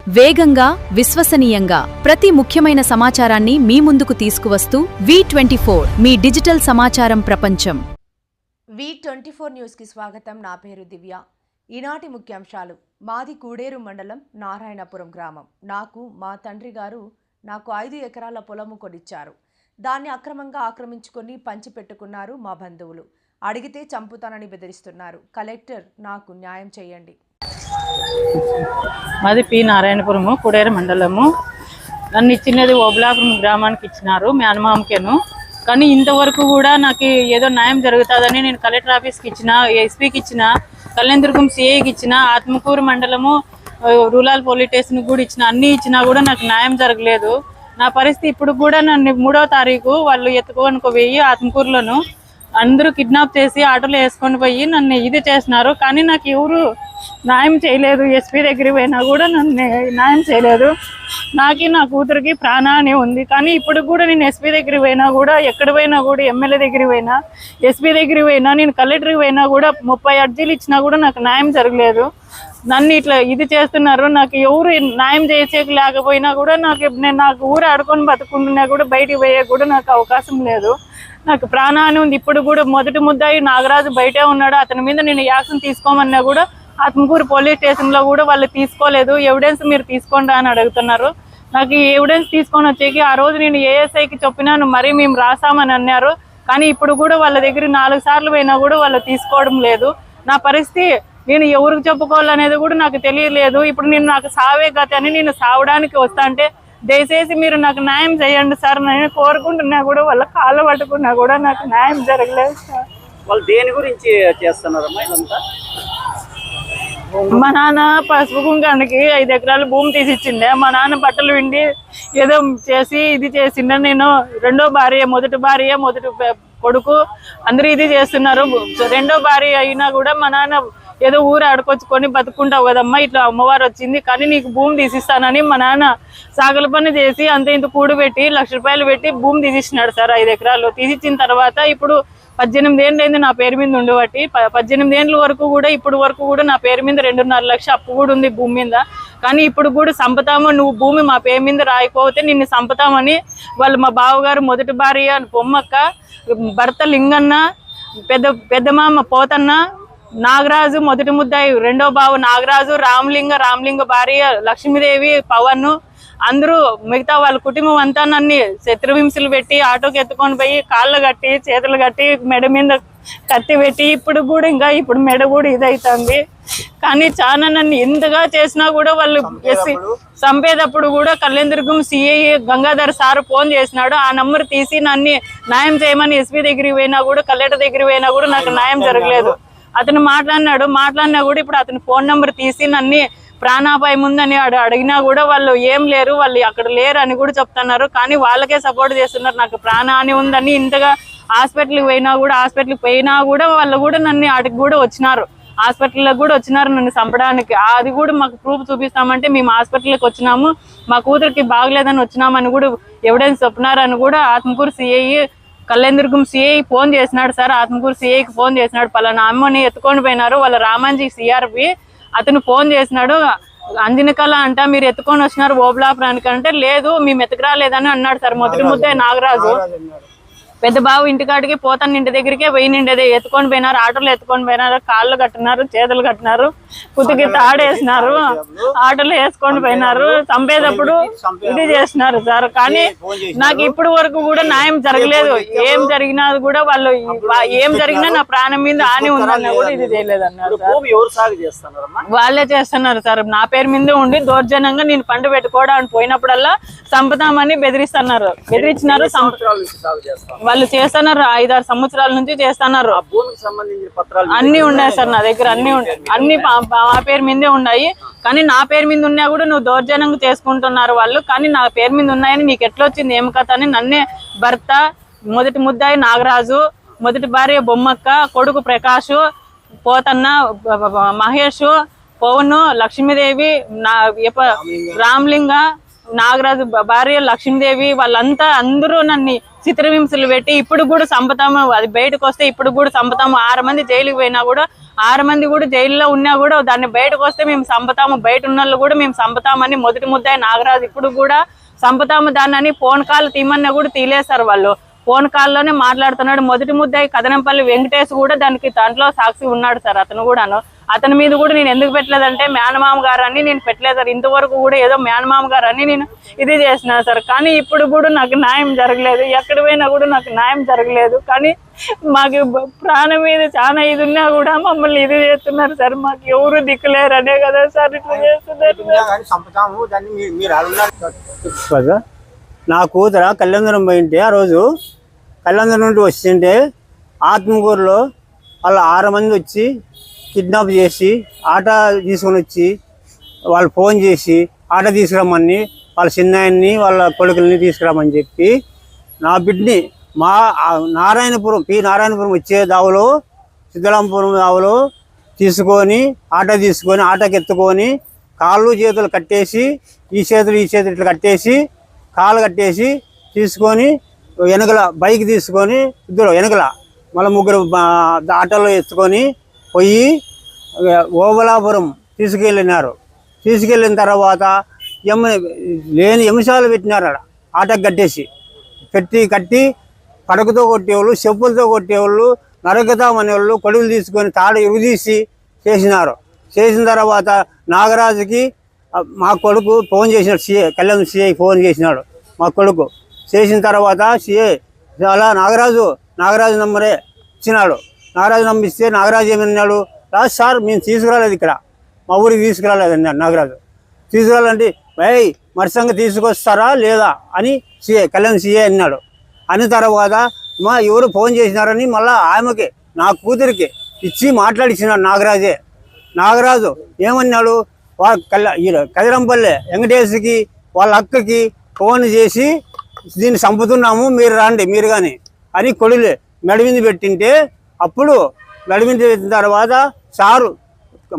వేగంగా, విశ్వసనీయంగా ప్రతి ముఖ్యమైన సమాచారాన్ని మీ ముందుకు తీసుకువస్తూ V24 మీ డిజిటల్ సమాచారం ప్రపంచం. V24 న్యూస్కి స్వాగతం. నా పేరు దివ్య. ఈనాటి ముఖ్యాంశాలు. మాది కూడేరు మండలం నారాయణపురం గ్రామం. మా తండ్రి గారు 5 ఎకరాల పొలము కొనిచ్చారు. దాన్ని అక్రమంగా ఆక్రమించుకొని పంచిపెట్టుకున్నారు మా బంధువులు. అడిగితే చంపుతానని బెదిరిస్తున్నారు. కలెక్టర్ నాకు న్యాయం చేయండి. మాది పి నారాయణపురము కూడేరు మండలము. నన్ను ఇచ్చినది ఓబులాపురం గ్రామానికి ఇచ్చినారు, మేనమామకేను. కానీ ఇంతవరకు కూడా నాకు ఏదో న్యాయం జరుగుతుందని నేను కలెక్టర్ ఆఫీస్కి ఇచ్చిన, ఎస్పీకి ఇచ్చిన, కళ్యాణదుర్గం సిఐకి ఇచ్చిన, ఆత్మకూరు మండలము రూరల్ పోలీస్ స్టేషన్కి కూడా ఇచ్చిన, అన్నీ ఇచ్చినా కూడా నాకు న్యాయం జరగలేదు. నా పరిస్థితి ఇప్పుడు కూడా నన్ను 3వ తారీఖు వాళ్ళు ఎత్తుకొని పోయి ఆత్మకూరులోను అందరూ కిడ్నాప్ చేసి ఆటోలో వేసుకొని పోయి నన్ను ఇది చేసినారు. కానీ నాకు ఎవరు న్యాయం చేయలేదు. ఎస్పీ దగ్గరికి పోయినా కూడా నన్ను న్యాయం చేయలేదు. నా కూతురికి ప్రాణాన్ని ఉంది. కానీ ఇప్పుడు కూడా నేను ఎస్పీ దగ్గరికి పోయినా కూడా, ఎక్కడ పోయినా కూడా, ఎమ్మెల్యే దగ్గరికి పోయినా, ఎస్పీ దగ్గరికి పోయినా, నేను కలెక్టర్కి పోయినా కూడా 30 అర్జీలు ఇచ్చినా కూడా నాకు న్యాయం జరగలేదు. నన్ను ఇట్లా ఇది చేస్తున్నారు. నాకు ఎవరు న్యాయం చేసేకి లేకపోయినా కూడా నాకు ఊరు ఆడుకొని బతుకుంటున్నా కూడా బయటికి పోయే కూడా నాకు అవకాశం లేదు. నాకు ప్రాణాన్ని ఉంది. ఇప్పుడు కూడా మొదటి ముద్దాయి నాగరాజు బయటే ఉన్నాడు. అతని మీద నేను యాక్షన్ తీసుకోమన్నా కూడా ఆత్మకూరు పోలీస్ స్టేషన్లో కూడా వాళ్ళు తీసుకోలేదు. ఎవిడెన్స్ మీరు తీసుకోండి అని అడుగుతున్నారు. నాకు ఈ ఎవిడెన్స్ తీసుకొని వచ్చేకి ఆ రోజు నేను ఏఎస్ఐకి చెప్పినాను, మరి మేము రాసామని అన్నారు. కానీ ఇప్పుడు కూడా వాళ్ళ దగ్గర 4 సార్లు పోయినా కూడా వాళ్ళు తీసుకోవడం లేదు. నా పరిస్థితి నేను ఎవరికి చెప్పుకోవాలనేది కూడా నాకు తెలియలేదు. ఇప్పుడు నాకు సావే గతి అని నేను సావడానికి వస్తా అంటే దయచేసి మీరు నాకు న్యాయం చేయండి సార్. నేను కోరుకుంటున్నా కూడా వాళ్ళ కాళ్ళు పట్టుకున్నా కూడా నాకు న్యాయం జరగలేదు సార్. వాళ్ళు దేని గురించి చేస్తున్నారమ్మా ఇదంతా? మా నాన్న పసుపు కుంకానికి 5 ఎకరాల భూమి తీసిచ్చిండే. మా నాన్న బట్టలు విండి ఏదో చేసి ఇది చేసిండే. నేను రెండో భార్య, మొదటి భార్య, మొదటి కొడుకు అందరూ ఇది చేస్తున్నారు. రెండో భార్య అయినా కూడా మా నాన్న ఏదో ఊరు ఆడుకొచ్చుకొని బతుకుంటావు కదమ్మా, ఇట్లా అమ్మవారు వచ్చింది కానీ నీకు భూమి తీసిస్తానని మా నాన్న సాగల పని చేసి అంత ఇంత కూడు పెట్టి 1 లక్ష రూపాయలు పెట్టి భూమి తీసిచ్చినాడు సార్. 5 ఎకరాలు తీసిచ్చిన తర్వాత ఇప్పుడు 18 ఏళ్ళు అయింది నా పేరు మీద ఉండబట్టి. 18 ఏళ్ళ వరకు కూడా ఇప్పుడు వరకు కూడా నా పేరు మీద 2.5 లక్షలు అప్పు కూడా ఉంది భూమి మీద. కానీ ఇప్పుడు కూడా సంపుతాము, నువ్వు భూమి మా పేరు మీద రాయిపోతే నిన్ను సంపుతామని వాళ్ళు మా బావగారు మొదటి భార్య బొమ్మక్క, భర్త లింగన్న, పెద్ద మామ పోతన్న, నాగరాజు మొదటి ముద్దాయి, రెండో బావు నాగరాజు, రామలింగ భార్య లక్ష్మీదేవి, పవన్, అందరూ మిగతా వాళ్ళ కుటుంబం అంతా నన్ను శత్రుహింసలు పెట్టి ఆటోకి ఎత్తుకొని పోయి కాళ్ళు కట్టి చేతులు కట్టి మెడ మీద కత్తి పెట్టి ఇప్పుడు మెడ కూడా ఇదవుతుంది. కానీ చాలా నన్ను ఎంతగా చేసినా కూడా వాళ్ళు చంపేటప్పుడు కూడా Kalyanadurgam CI Gangadhar sir phone చేసినాడు. ఆ నంబర్ తీసి నన్ను న్యాయం చేయమని ఎస్పీ దగ్గరికి పోయినా కూడా, కలెక్టర్ దగ్గరికి పోయినా కూడా నాకు న్యాయం జరగలేదు. అతను మాట్లాడినా కూడా ఇప్పుడు అతని ఫోన్ నెంబర్ తీసి నన్ను ప్రాణాపాయం ఉందని అడిగినా కూడా వాళ్ళు ఏం లేరు, వాళ్ళు అక్కడ లేరు అని కూడా చెప్తున్నారు. కానీ వాళ్ళకే సపోర్ట్ చేస్తున్నారు. నాకు ప్రాణహాని ఉందని ఇంతగా హాస్పిటల్కి పోయినా కూడా వాళ్ళు కూడా నన్ను అడిగి కూడా వచ్చినారు. హాస్పిటల్కి కూడా వచ్చినారు నన్ను చంపడానికి. అది కూడా మాకు ప్రూఫ్ చూపిస్తామంటే మేము హాస్పిటల్కి వచ్చినాము, మా కూతురికి బాగలేదని వచ్చినామని కూడా ఎవిడెన్స్ చెప్పినారని కూడా Atmakur CI, Kalyanadurgam CI phone చేసినాడు సార్. ఆత్మకూరు సిఐకి ఫోన్ చేసినాడు, పలానా అమ్మని ఎత్తుకొని పోయినారు వాళ్ళ రామాంజీ సిఆర్పి. అతను ఫోన్ చేసినాడు, అంజనకళ అంట మీరు ఎత్తుకొని వచ్చినారు ఓబులాపురానికి అంటే, లేదు మేము ఎత్తుకురాలేదని అన్నాడు సార్. మొదటి ముద్దాయి నాగరాజు పెద్ద బాబు ఇంటికాడికి పోతాను ఇంటి దగ్గరికే పోయినండి. ఎత్తుకొని పోయినారు, ఆటోలో ఎత్తుకొని పోయినారు, కాళ్ళు కట్టినారు, చేతులు కట్టినారు, కుతికి తాడేసినారు, ఆటోలో వేసుకొని పోయినారు. చంపేటప్పుడు ఇది చేసినారు సార్. కానీ నాకు ఇప్పుడు వరకు కూడా న్యాయం జరగలేదు. ఏం జరిగినా కూడా వాళ్ళు ఏం జరిగినా నా ప్రాణం మీద హాని ఉందన్నా కూడా ఇది చేయలేదు అన్నారు సార్. వాళ్ళే చేస్తున్నారు సార్. నా పేరు మీద ఉండి దౌర్జన్యంగా నేను పండు పెట్టుకోవడానికి పోయినప్పుడల్లా చంపుతామని బెదిరిస్తున్నారు. వాళ్ళు చేస్తున్నారు. 5-6 సంవత్సరాల నుంచి చేస్తున్నారు. అన్ని ఉన్నాయి సార్ నా దగ్గర, అన్ని మా పేరు మీదే ఉన్నాయి. కానీ నా పేరు మీద ఉన్నా కూడా నువ్వు దౌర్జన్యంగా చేసుకుంటున్నారు వాళ్ళు. కానీ నా పేరు మీద ఉన్నాయని నీకు ఎట్లా వచ్చింది ఏం కథ అని నన్నే భర్త, మొదటి ముద్దాయి నాగరాజు, మొదటి భార్య బొమ్మక్క, కొడుకు ప్రకాష్, పోతన్న, మహేష్, పవన్, లక్ష్మీదేవి, రామలింగ, నాగరాజు భార్య లక్ష్మీదేవి, వాళ్ళంతా అందరూ నన్ను చిత్రహింసలు పెట్టి ఇప్పుడు కూడా చంపుతాము, అది బయటకు వస్తే ఇప్పుడు కూడా చంపుతాము. 6 మంది జైలుకి పోయినా కూడా 6 మంది కూడా జైల్లో ఉన్నా కూడా దాన్ని బయటకు వస్తే మేము చంపుతాము, బయట ఉన్న వాళ్ళు కూడా మేము చంపుతామని మొదటి ముద్దాయి నాగరాజు ఇప్పుడు కూడా చంపుతాము దాన్ని అని ఫోన్ కాల్ తీయమన్నా కూడా తీలేశారు వాళ్ళు. ఫోన్ కాల్లోనే మాట్లాడుతున్నాడు. మొదటి ముద్దాయి కదనంపల్లి వెంకటేష్ కూడా దాంట్లో సాక్షి ఉన్నాడు సార్. అతను కూడాను అతని మీద కూడా నేను ఎందుకు పెట్టలేదంటే మేనమామ గారు అని నేను పెట్టలేదు సార్. ఇంతవరకు కూడా ఏదో మేనమామ గారు అని నేను ఇది చేసిన సార్. కానీ ఇప్పుడు కూడా నాకు న్యాయం జరగలేదు, ఎక్కడ పోయినా కూడా నాకు న్యాయం జరగలేదు. కానీ మాకు ప్రాణం మీద చాలా ఇది ఉన్నా కూడా మమ్మల్ని ఇది చేస్తున్నారు సార్. మాకు ఎవరు దిక్కులేరు అనే కదా సార్ ఇట్లా చేస్తున్నారు. నా కూతుర కళ్యాణం పోయింటే ఆ రోజు కళ్యాణం నుండి వచ్చింటే ఆత్మకూరులో వాళ్ళు 6 మంది వచ్చి కిడ్నాప్ చేసి ఆటో తీసుకొని వచ్చి వాళ్ళు ఫోన్ చేసి ఆటో తీసుకురమ్మని వాళ్ళ చిన్నాయన్ని వాళ్ళ కొడుకుల్ని తీసుకురామని చెప్పి నా బిడ్డని మా నారాయణపురం వచ్చే దావలో సిద్ధరాంపురం దావలో తీసుకొని ఆటోకి ఎత్తుకొని కాళ్ళు చేతులు కట్టేసి ఈ చేతులు ఇట్లా కట్టేసి కాళ్ళు కట్టేసి తీసుకొని వెనకల బైక్ తీసుకొని ఇద్దరు వెనకల మళ్ళీ 3 ఆటోలో ఎత్తుకొని పోయి ఓబలాపురం తీసుకెళ్ళిన తర్వాత లేని ఎంసాలు పెట్టినారు ఆడ ఆటకు కట్టి పడకతో కొట్టేవాళ్ళు, చెప్పులతో కొట్టేవాళ్ళు, నరకతామనేవాళ్ళు కొడుకులు తీసుకొని తాడు ఇరుదీసి చేసిన తర్వాత నాగరాజుకి మా కొడుకు ఫోన్ చేసినాడు. కళ్యాణ్ సిఐ ఫోన్ చేసినాడు మా కొడుకు. చేసిన తర్వాత సిఐ అలా నాగరాజు నంబరే ఇచ్చినాడు. నాగరాజు నంబర్ ఇస్తే నాగరాజు ఏమన్నాడు, రాజు సార్ మేము తీసుకురాలేదు, ఇక్కడ మా ఊరికి తీసుకురాలేదు అన్నాడు నాగరాజు. తీసుకురాలంటే భయ్ మరిసంగా తీసుకొస్తారా లేదా అని కళ్యాణ్ సిఐ అన్నాడు. అన్న తర్వాత మా ఎవరు ఫోన్ చేసినారని మళ్ళీ ఆమెకి నా కూతురికి ఇచ్చి మాట్లాడిచ్చినాడు నాగరాజు ఏమన్నాడు, కదిరంపల్లె వెంకటేశ్కి వాళ్ళ అక్కకి ఫోన్ చేసి దీన్ని చంపుతున్నాము మీరు రండి మీరు కానీ అని కొడులే నడిమింది పెట్టింటే అప్పుడు నడిమింది పెట్టిన తర్వాత సారు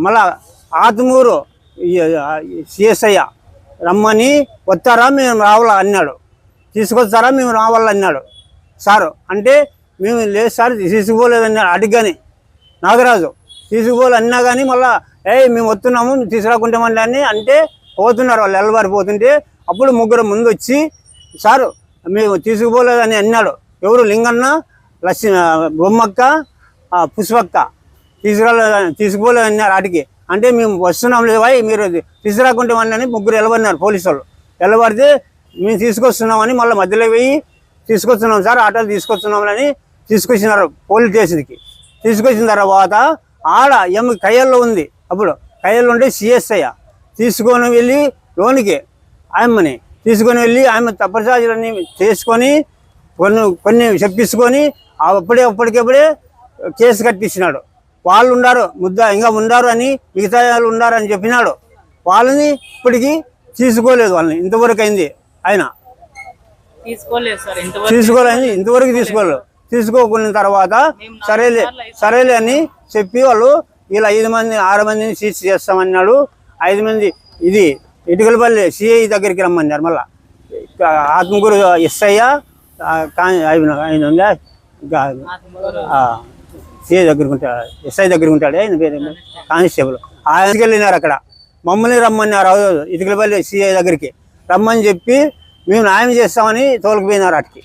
మళ్ళా ఆత్మూరు సిఎస్ఐ రమ్మని వస్తారా మేము రావాలా అన్నాడు, తీసుకొస్తారా మేము రావాలన్నాడు సారు. అంటే మేము లేదు సార్ తీసుకుపోలేదన్నాడు. అడిగాని నాగరాజు తీసుకుపోలే అన్నా కానీ మళ్ళీ మేము వస్తున్నాము తీసుకురాకుంటామండి అని అంటే పోతున్నారు వాళ్ళు ఎల్లబారిపోతుంటే అప్పుడు 3 ముందు వచ్చి సారు మేము తీసుకుపోలేదని అన్నాడు. ఎవరు లింగన్న, బొమ్మక్క, పుష్పక్క తీసుకుపోలేదన్నారు ఆటికి. అంటే మేము వస్తున్నాం లేదు మీరు తీసుకురాకుంటామని 3 ఎలబడినారు పోలీసు వాళ్ళు. ఎల్లబడితే మేము తీసుకొస్తున్నామని మళ్ళీ మధ్యలో పోయి తీసుకొస్తున్నాం సార్ ఆటోలు తీసుకొస్తున్నామని తీసుకొచ్చినారు పోలీస్ స్టేషన్కి. తీసుకొచ్చిన తర్వాత ఆడ కయ్యల్లో ఉంది. అప్పుడు కయ్యల్లో ఉంటే సిఎస్ఐ తీసుకొని వెళ్ళి లోనికి ఆయమ్మని తీసుకొని వెళ్ళి ఆమె తప్పనిసరిలన్నీ చేసుకొని కొన్ని చెప్పించుకొని అప్పటికప్పుడే కేసు కట్టించినాడు. వాళ్ళు ఇంకా ఉండారు అని మిగతా వాళ్ళు ఉండారని చెప్పినాడు. వాళ్ళని ఇప్పటికీ తీసుకోలేదు, వాళ్ళని ఇంతవరకు అయింది ఆయన ఇంతవరకు తీసుకోకున్న తర్వాత సరేలే అని చెప్పి వాళ్ళు ఇలా 6 మందిని సీజ్ చేస్తామన్నాడు. 5 మంది ఇది ఇటుకలపల్లి సిఐ దగ్గరికి రమ్మన్నారు. మళ్ళా ఆత్మకూరు ఎస్ఐ సిఐ దగ్గరికి ఉంటాడు, ఎస్ఐ దగ్గరికి ఉంటాడు, ఆయన పేరు కానిస్టేబుల్. ఆయనకి వెళ్ళినారు. అక్కడ మమ్మల్ని రమ్మన్నారు ఇటుకలపల్లి సిఐ దగ్గరికి రమ్మని చెప్పి మేము న్యాయం చేస్తామని తోలుకుపోయినారు. అటుకి